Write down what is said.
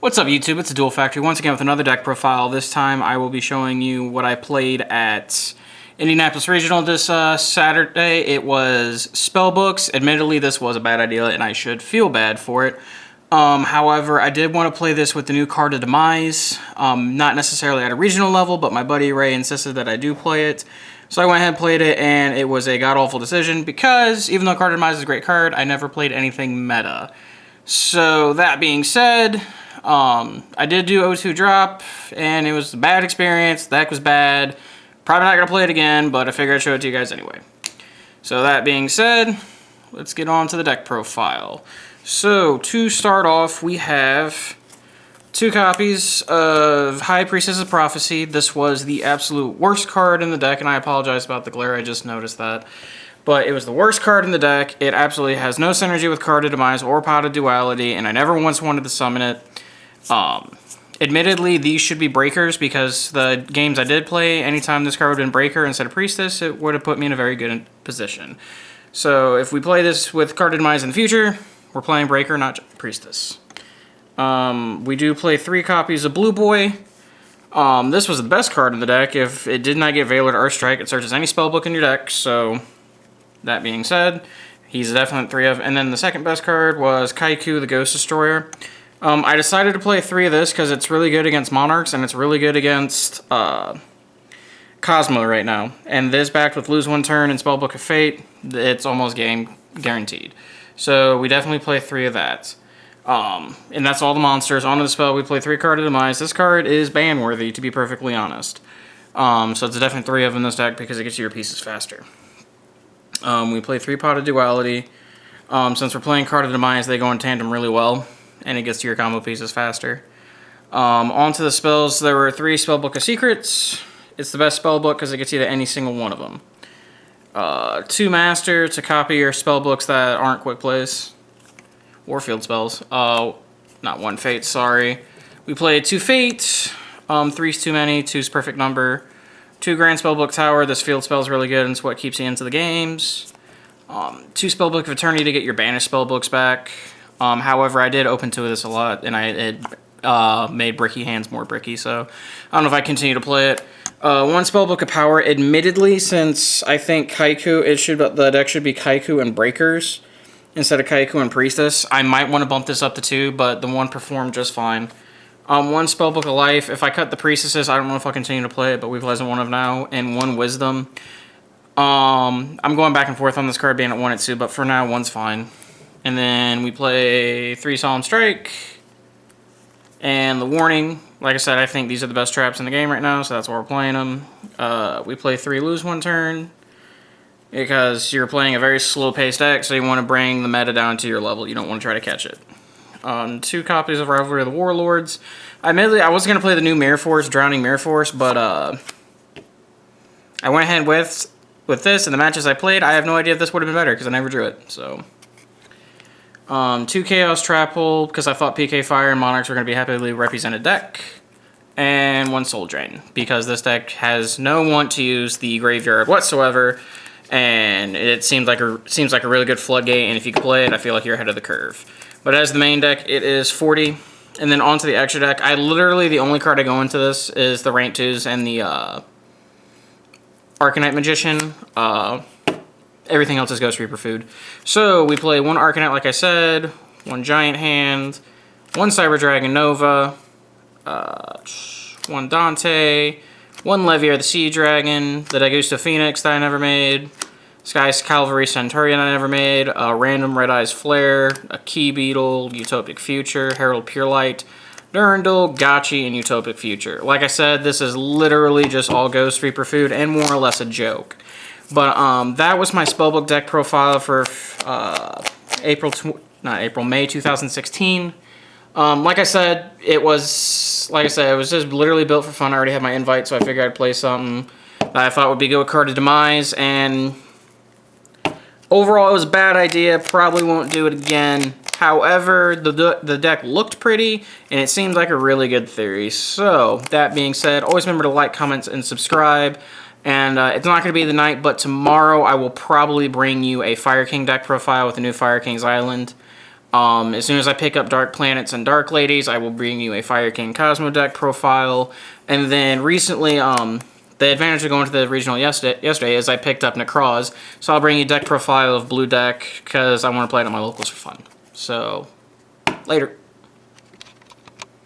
What's up YouTube, it's a Duel Factory once again with another deck profile. This time I will be showing you what I played at Indianapolis Regional this Saturday. It was Spellbooks. Admittedly this was a bad idea and I should feel bad for it. However, I did want to play this with the new Card of Demise. Not necessarily at a regional level, but my buddy Ray insisted that I do play it. So I went ahead and played it, and it was a god-awful decision because even though Card of Demise is a great card, I never played anything meta. So that being said, I did do O2 drop, and it was a bad experience. The deck was bad. Probably not going to play it again, but I figured I'd show it to you guys anyway. So that being said, let's get on to the deck profile. So to start off, we have 2 copies of High Priestess of Prophecy. This was the absolute worst card in the deck, and I apologize about the glare, I just noticed that. But it was the worst card in the deck. It absolutely has no synergy with Card of Demise or Pot of Duality, and I never once wanted to summon it. Admittedly, these should be breakers because the games I did play, anytime this card would have been breaker instead of Priestess, it would have put me in a very good position. So if we play this with Card of Demise in the future, we're playing breaker, not Priestess. We do play 3 copies of Blue Boy. This was the best card in the deck. If it did not get Valor to Earthstrike, it searches any spellbook in your deck, so that being said, he's a definite 3 of. And then the second best card was Kycoo, the Ghost Destroyer. I decided to play 3 of this because it's really good against Monarchs and it's really good against Cosmo right now. And this backed with Lose One Turn and Spellbook Of Fate, it's almost game guaranteed. So we definitely play 3 of that. And that's all the monsters. Onto the spell, we play 3 Card of Demise. This card is ban-worthy, to be perfectly honest. So it's a definite 3 of in this deck because it gets you your pieces faster. We play 3 Pot of Duality. Since we're playing Card of Demise, they go in tandem really well, and it gets to your combo pieces faster. Onto the spells, there were 3 Spellbook of Secrets. It's the best spellbook because it gets you to any single one of them. 2 Master to copy your spellbooks that aren't quick plays. Warfield spells. Not 1 Fate, sorry. We played 2 Fate. 3's too many, 2's perfect number. 2 Grand Spellbook Tower. This field spell is really good and it's what keeps you into the games. 2 Spellbook of Eternity to get your banished spellbooks back. However, I did open 2 of this a lot, and it made bricky hands more bricky, so I don't know if I continue to play it. 1 Spellbook of Power. Admittedly, since I think Kycoo, the deck should be Kycoo and Breakers instead of Kycoo and Priestess. I might want to bump this up to 2, but the 1 performed just fine. 1 Spellbook of Life. If I cut the Priestesses, I don't know if I'll continue to play it, but we've Pleasant 1 of now, and 1 Wisdom. I'm going back and forth on this card being at 1 and 2, but for now, 1's fine. And then we play 3 Solemn Strike, and the Warning. Like I said, I think these are the best traps in the game right now, so that's why we're playing them. We play 3 Lose One Turn, because you're playing a very slow-paced deck, so you want to bring the meta down to your level. You don't want to try to catch it. 2 copies of Rivalry of Warlords. Admittedly, I wasn't going to play the new Mirror Force, Drowning Mirror Force, but I went ahead with this, and the matches I played, I have no idea if this would have been better, because I never drew it, so 2 Chaos Trap Hole, because I thought PK Fire and Monarchs were going to be happily represented deck. And 1 Soul Drain, because this deck has no want to use the graveyard whatsoever, and it seems like a really good floodgate, and if you can play it, I feel like you're ahead of the curve. But as the main deck, it is 40. And then onto the extra deck, the only card I go into this is the Rank 2s and the Arcanite Magician. Everything else is Ghost Reaper food. So we play 1 Arcanite, like I said, 1 Giant Hand, 1 Cyber Dragon Nova, 1 Dante, 1 Levier the Sea Dragon, the Dagusta Phoenix that I never made, Sky's Cavalry Centurion I never made, a random Red Eyes Flare, a Key Beetle, Utopic Future, Herald Pure Light, Durandal, Gotchi, and Utopic Future. Like I said, this is literally just all Ghost Reaper food and more or less a joke. But that was my Spellbook deck profile for May 2016. Like I said, it was just literally built for fun. I already had my invite, so I figured I'd play something that I thought would be good with Card of Demise, and overall it was a bad idea. Probably won't do it again. However, the deck looked pretty, and it seemed like a really good theory. So, that being said, always remember to like, comment, and subscribe. And it's not going to be the night, but tomorrow I will probably bring you a Fire King deck profile with the new Fire King's Island. As soon as I pick up Dark Planets and Dark Ladies, I will bring you a Fire King Cosmo deck profile. And then recently, the advantage of going to the regional yesterday is I picked up Necroz, so I'll bring you deck profile of blue deck because I want to play it on my locals for fun. So, later.